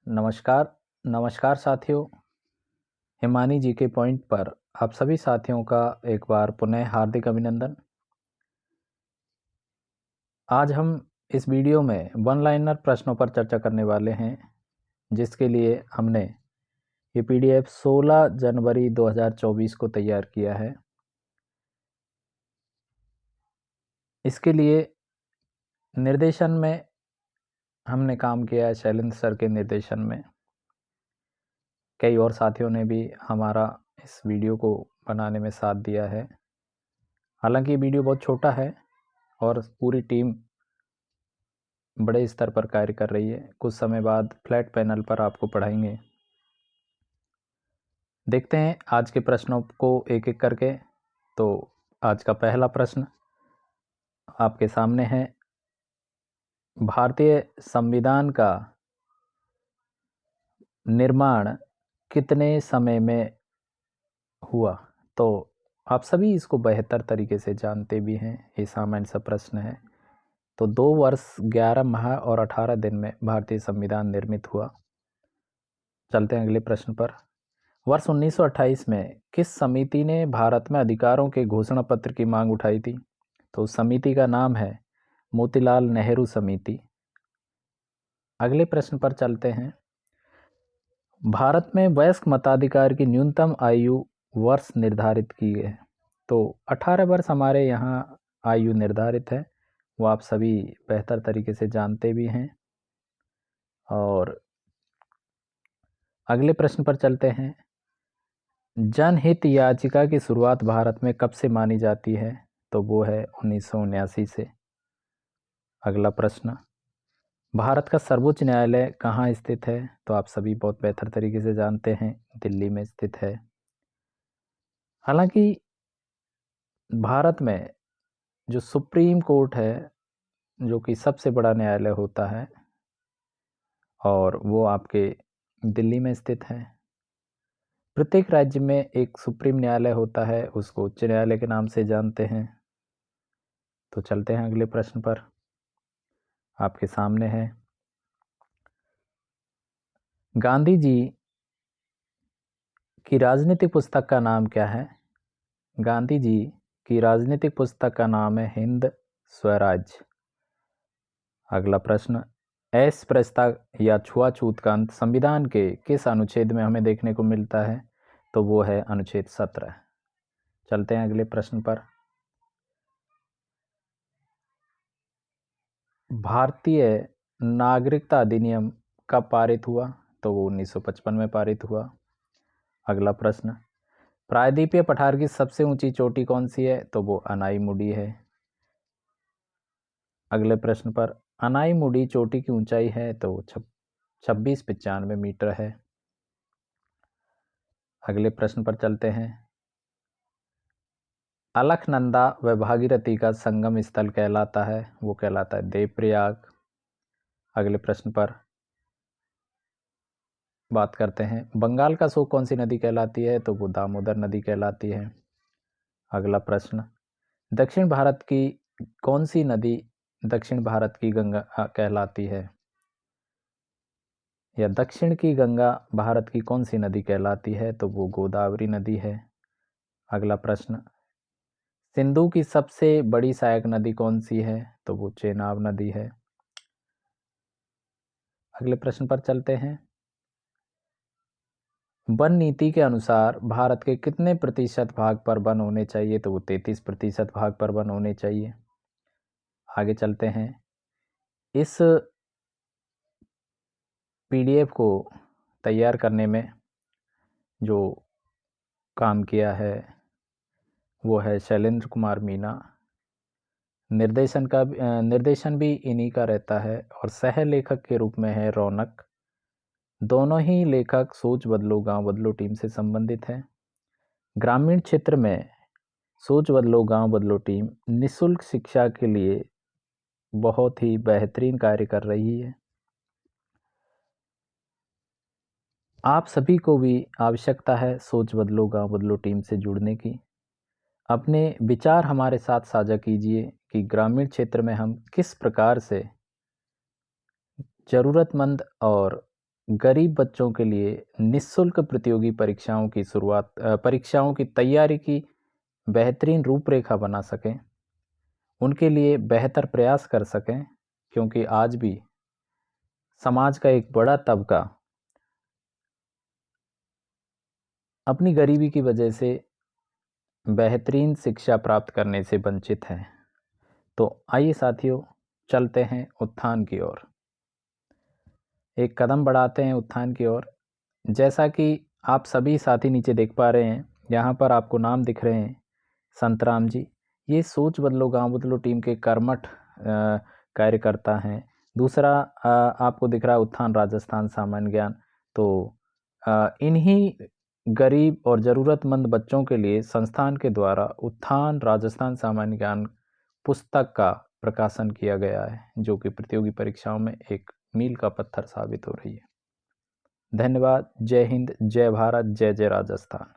नमस्कार, नमस्कार साथियों। हिमानी जी के पॉइंट पर आप सभी साथियों का एक बार पुनः हार्दिक अभिनंदन। आज हम इस वीडियो में वन लाइनर प्रश्नों पर चर्चा करने वाले हैं, जिसके लिए हमने ये पीडीएफ 16 जनवरी 2024 को तैयार किया है। इसके लिए निर्देशन में हमने काम किया है शैलेंद्र सर के निर्देशन में। कई और साथियों ने भी हमारा इस वीडियो को बनाने में साथ दिया है। हालांकि ये वीडियो बहुत छोटा है और पूरी टीम बड़े स्तर पर कार्य कर रही है। कुछ समय बाद फ्लैट पैनल पर आपको पढ़ाएंगे। देखते हैं आज के प्रश्नों को एक एक करके। तो आज का पहला प्रश्न आपके सामने है। भारतीय संविधान का निर्माण कितने समय में हुआ? तो आप सभी इसको बेहतर तरीके से जानते भी हैं, ये सामान्य सा प्रश्न है। तो 2 वर्ष 11 माह और 18 दिन में भारतीय संविधान निर्मित हुआ। चलते हैं अगले प्रश्न पर। वर्ष 1928 में किस समिति ने भारत में अधिकारों के घोषणा पत्र की मांग उठाई थी? तो उस समिति का नाम है मोतीलाल नेहरू समिति। अगले प्रश्न पर चलते हैं। भारत में वयस्क मताधिकार की न्यूनतम आयु वर्ष निर्धारित की है। तो 18 वर्ष हमारे यहाँ आयु निर्धारित है, वो आप सभी बेहतर तरीके से जानते भी हैं। और अगले प्रश्न पर चलते हैं। जनहित याचिका की शुरुआत भारत में कब से मानी जाती है? तो वो है 1979 से। अगला प्रश्न, भारत का सर्वोच्च न्यायालय कहाँ स्थित है? तो आप सभी बहुत बेहतर तरीके से जानते हैं, दिल्ली में स्थित है। हालांकि भारत में जो सुप्रीम कोर्ट है, जो कि सबसे बड़ा न्यायालय होता है, और वो आपके दिल्ली में स्थित है। प्रत्येक राज्य में एक सुप्रीम न्यायालय होता है, उसको उच्च न्यायालय के नाम से जानते हैं। तो चलते हैं अगले प्रश्न पर। आपके सामने है, गांधी जी की राजनीतिक पुस्तक का नाम क्या है? गांधी जी की राजनीतिक पुस्तक का नाम है हिंद स्वराज। अगला प्रश्न, अस्पृश्यता या छुआछूत का अंत संविधान के किस अनुच्छेद में हमें देखने को मिलता है? तो वो है अनुच्छेद 17। चलते हैं अगले प्रश्न पर। भारतीय नागरिकता अधिनियम कब पारित हुआ? तो वो 1955 में पारित हुआ। अगला प्रश्न, प्रायद्वीपीय पठार की सबसे ऊंची चोटी कौन सी है? तो वो अनाईमुडी है। अगले प्रश्न पर, अनाईमुडी चोटी की ऊंचाई है तो 2695 मीटर है। अगले प्रश्न पर चलते हैं। अलकनंदा व भागीरथी का संगम स्थल कहलाता है, वो कहलाता है देवप्रयाग। अगले प्रश्न पर बात करते हैं, बंगाल का सूख कौन सी नदी कहलाती है? तो वो दामोदर नदी कहलाती है। अगला प्रश्न, दक्षिण भारत की कौन सी नदी दक्षिण भारत की गंगा कहलाती है? या दक्षिण की गंगा भारत की कौन सी नदी कहलाती है? तो वो गोदावरी नदी है। अगला प्रश्न, सिंधु की सबसे बड़ी सहायक नदी कौन सी है? तो वो चेनाब नदी है। अगले प्रश्न पर चलते हैं। वन नीति के अनुसार भारत के कितने प्रतिशत भाग पर वन होने चाहिए? तो वो 33% भाग पर वन होने चाहिए। आगे चलते हैं। इस पीडीएफ को तैयार करने में जो काम किया है वो है शैलेंद्र कुमार मीना। निर्देशन भी इन्हीं का रहता है और सह लेखक के रूप में है रौनक। दोनों ही लेखक सोच बदलो गांव बदलो टीम से संबंधित है। ग्रामीण क्षेत्र में सोच बदलो गांव बदलो टीम निःशुल्क शिक्षा के लिए बहुत ही बेहतरीन कार्य कर रही है। आप सभी को भी आवश्यकता है सोच बदलो गांव बदलो टीम से जुड़ने की। अपने विचार हमारे साथ साझा कीजिए कि ग्रामीण क्षेत्र में हम किस प्रकार से ज़रूरतमंद और गरीब बच्चों के लिए निःशुल्क प्रतियोगी परीक्षाओं की तैयारी की बेहतरीन रूपरेखा बना सकें, उनके लिए बेहतर प्रयास कर सकें, क्योंकि आज भी समाज का एक बड़ा तबका अपनी गरीबी की वजह से बेहतरीन शिक्षा प्राप्त करने से वंचित है। तो आइए साथियों, चलते हैं उत्थान की ओर, एक कदम बढ़ाते हैं उत्थान की ओर। जैसा कि आप सभी साथी नीचे देख पा रहे हैं, यहाँ पर आपको नाम दिख रहे हैं संतराम जी। ये सोच बदलो गांव बदलो टीम के कर्मठ कार्यकर्ता हैं। दूसरा आपको दिख रहा है उत्थान राजस्थान सामान्य ज्ञान। तो इन्हीं गरीब और ज़रूरतमंद बच्चों के लिए संस्थान के द्वारा उत्थान राजस्थान सामान्य ज्ञान पुस्तक का प्रकाशन किया गया है, जो कि प्रतियोगी परीक्षाओं में एक मील का पत्थर साबित हो रही है। धन्यवाद। जय हिंद, जय भारत, जय जय राजस्थान।